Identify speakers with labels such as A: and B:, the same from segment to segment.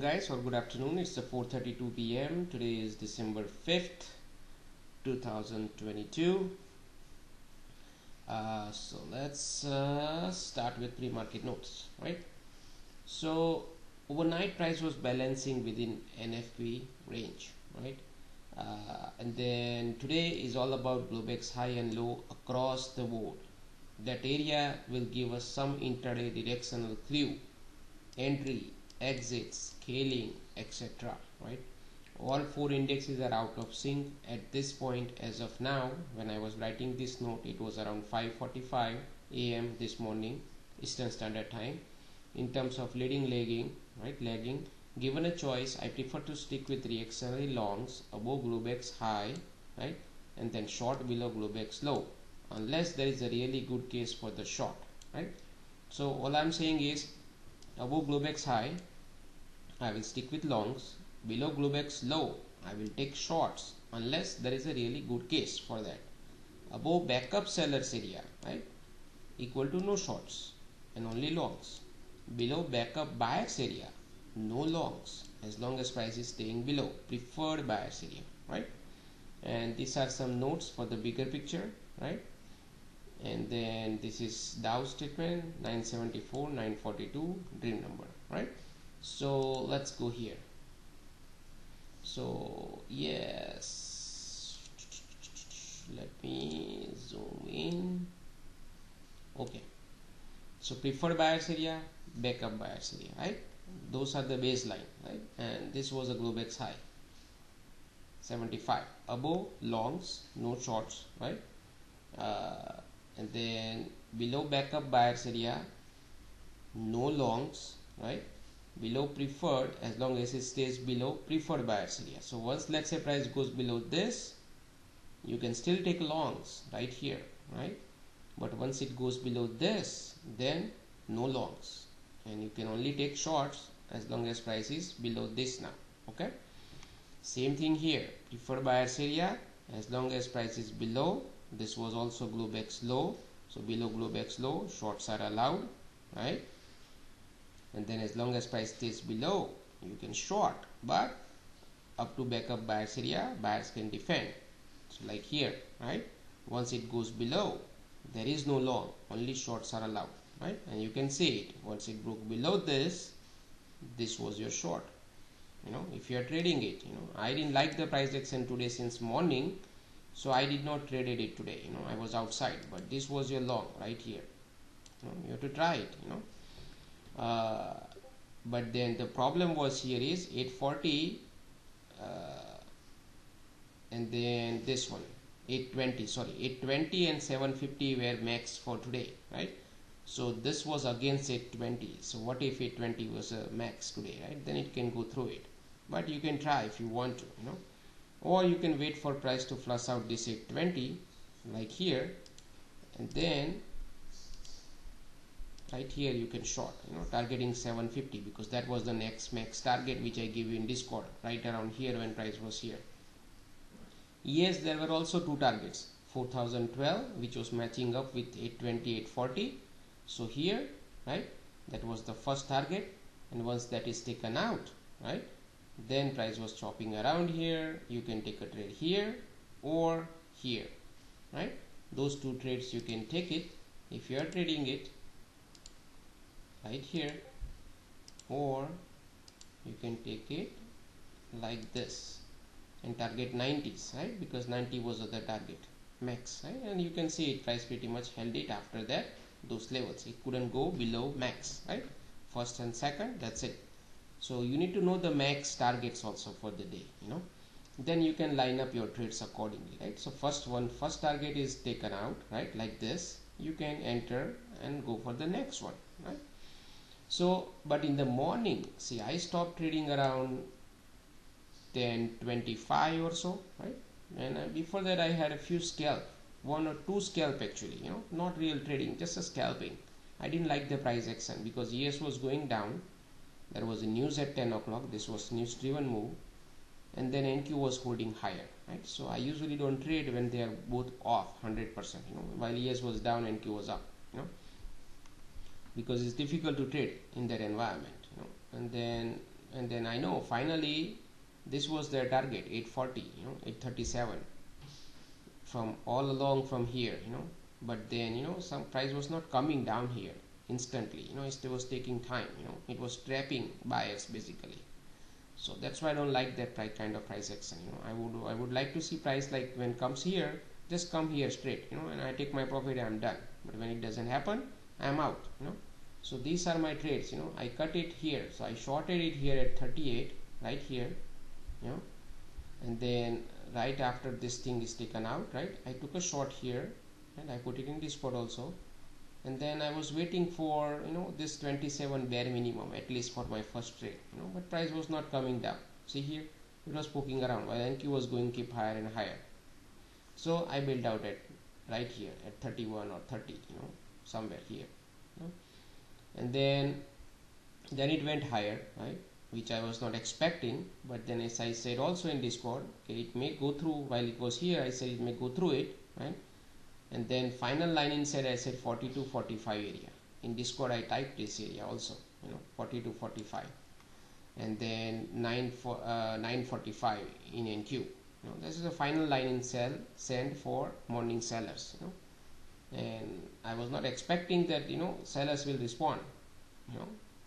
A: guys, or good afternoon. It's the 4:32 p.m. Today is December 5th 2022. So let's start with pre-market notes, right? So overnight price was balancing within NFP range, right? And then today is all about Globex high and low across the board. That area will give us some intraday directional clue, entry, exit, scaling, etc. Right? All four indexes are out of sync at this point. As of now, when I was writing this note, it was around 5:45 a.m. this morning Eastern Standard Time. In terms of leading, lagging, right? Lagging. Given a choice, I prefer to stick with reactionary longs above Globex high, right, and then short below Globex low, unless there is a really good case for the short, right? So all I'm saying is, above Globex high, I will stick with longs. Below Globex low, I will take shorts unless there is a really good case for that. Above backup sellers area, right, equal to no shorts and only longs. Below backup buyers area, no longs as long as price is staying below preferred buyers area, right? And these are some notes for the bigger picture, right? And then this is Dow statement 974, 942 dream number, right? So let's go here. So yes, let me zoom in. Okay, so preferred buyers area, backup buyers area, right? Those are the baseline, right? And this was a Globex high 75. Above longs, no shorts, right? And then below backup buyers area, no longs, right? Below preferred, as long as it stays below preferred buyers area. So once, let's say, price goes below this, you can still take longs right here, right? But once it goes below this, then no longs, and you can only take shorts as long as price is below this now. Okay, same thing here, preferred buyers area, as long as price is below. This was also Globex low, so below Globex low, shorts are allowed, right? And then as long as price stays below, you can short, but up to backup buyers area, buyers can defend. So like here, right, once it goes below, there is no long, only shorts are allowed, right? And you can see it, once it broke below this, this was your short. If you are trading it, I didn't like the price action today since morning, so I did not traded it today. I was outside, but this was your long right here. You have to try it. But then the problem was here is 840, and then this one 820. Sorry, 820 and 750 were max for today, right? So this was against 820. So what if 820 was a max today, right? Then it can go through it. But you can try if you want to, or you can wait for price to flush out this 820 like here, and then right here you can short, targeting 750, because that was the next max target which I gave you in Discord, right around here when price was here. Yes, there were also two targets, 4012, which was matching up with 820, 840. So here, right, that was the first target, and once that is taken out, right, then price was chopping around here. You can take a trade here or here, right? Those two trades you can take it if you are trading it right here, or you can take it like this and target 90s, right? Because 90 was the target max, right? And you can see it, price pretty much held it after that, those levels. It couldn't go below max, right? First and second, that's it. So you need to know the max targets also for the day, then you can line up your trades accordingly, right? So first target is taken out, right, like this, you can enter and go for the next one, right? So but in the morning, see, I stopped trading around 10:25 or so, right? And before that I had a few scalp, one or two scalp actually, not real trading, just a scalping. I didn't like the price action because ES was going down. There was a news at 10 o'clock. This was news driven move, and then NQ was holding higher, right? So I usually don't trade when they are both off 100%, while ES was down, NQ was up, because it's difficult to trade in that environment, and then and then I know finally this was their target, 840, 837 from all along from here, but then some price was not coming down here instantly, it was taking time, it was trapping buyers basically. So that's why I don't like that kind of price action. I would like to see price like when comes here, just come here straight, and I take my profit, I'm done. But when it doesn't happen, I'm out. So these are my trades. I cut it here, so I shorted it here at 38 right here, and then right after this thing is taken out, right, I took a short here and I put it in this spot also, and then I was waiting for this 27 bare minimum at least for my first trade, but price was not coming down. See here, it was poking around while NQ was going keep higher and higher. So I built out at right here at 31 or 30, somewhere here, and then it went higher, right, which I was not expecting. But then, as I said also in Discord, okay, it may go through. While it was here, I said it may go through it, right? And then final line inside, I said 42 45 area. In Discord I typed this area also, 42 45, and then 945 in NQ. This is the final line in send for morning sellers, and I was not expecting that sellers will respond.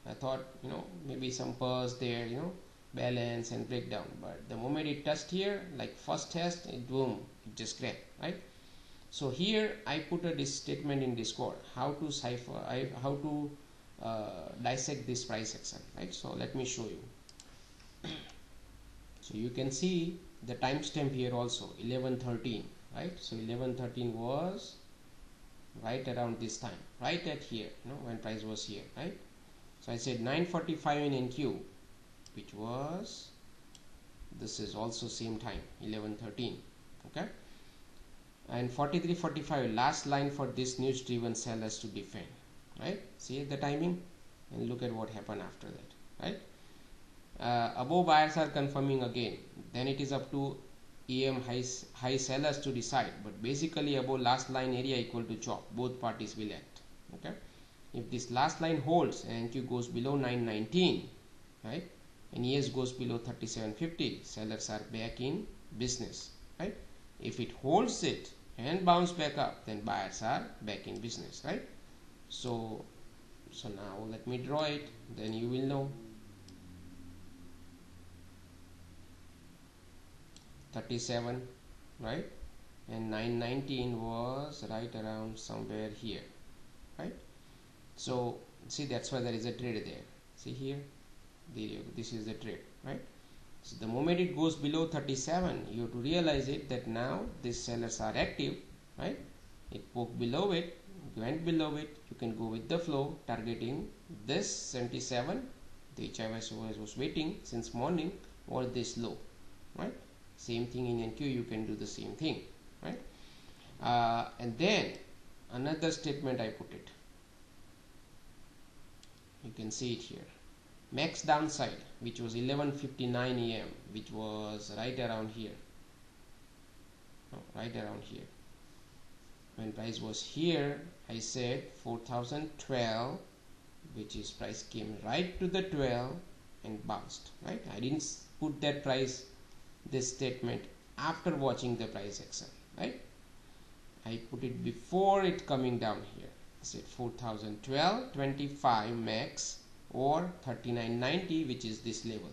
A: I thought maybe some pause there, balance and breakdown, but the moment it touched here, like first test, it boom, it just cracked, right? So here I put a statement in Discord how to dissect this price action, right? So let me show you. So you can see the timestamp here also, 11:13, right? So 11:13 was right around this time, right at here, when price was here, right? So I said 9:45 in NQ, which was, this is also same time, 11:13, okay? And 43:45 last line for this news driven sellers to defend, right? See the timing and look at what happened after that, right? Above buyers are confirming again, then it is up to EM high sellers to decide, but basically above last line area equal to chop, both parties will act, okay? If this last line holds and NQ goes below 919, right, and ES goes below 3750, sellers are back in business, right? If it holds it and bounce back up, then buyers are back in business, right? So now let me draw it, then you will know. 37, right, and 919 was right around somewhere here, right? So see, that's why there is a trade there. See here, this is the trade, right? So the moment it goes below 37, you have to realize it that now these sellers are active, right? It poked below it, went below it, you can go with the flow targeting this 77, which I was waiting since morning, or this low, right? Same thing in NQ, you can do the same thing, right? And then another statement I put it, you can see it here, max downside, which was 11:59 AM, which was right around here, when price was here, I said 4012, which is price came right to the 12 and bounced, right? I didn't put that price, this statement after watching the price action, right? I put it before it coming down here. I said 4012 25 max or 3990, which is this level.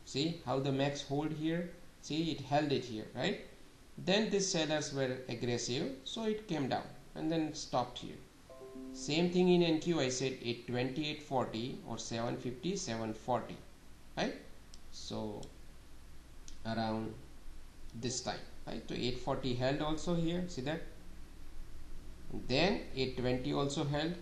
A: See how the max hold here, see it held it here, right? Then these sellers were aggressive, so it came down and then stopped here. Same thing in NQ, I said 820 840 or 750 740, right? So around this time, right? So 840 held also here, see that, and then 820 also held,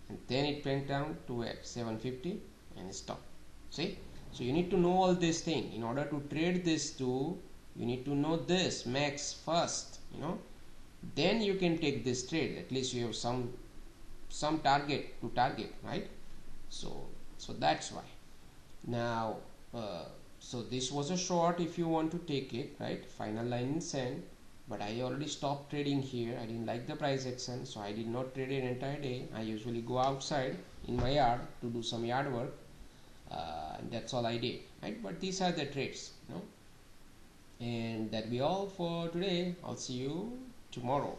A: and then it went down to 750 and stopped. See, so you need to know all this thing in order to trade this too. You need to know this max first, then you can take this trade. At least you have some target to target, right? So that's why. Now so this was a short if you want to take it, right? Final line in send, but I already stopped trading here. I didn't like the price action, so I did not trade it entire day. I usually go outside in my yard to do some yard work, and that's all I did, right? But these are the trades, you know. And that be all for today. I'll see you tomorrow.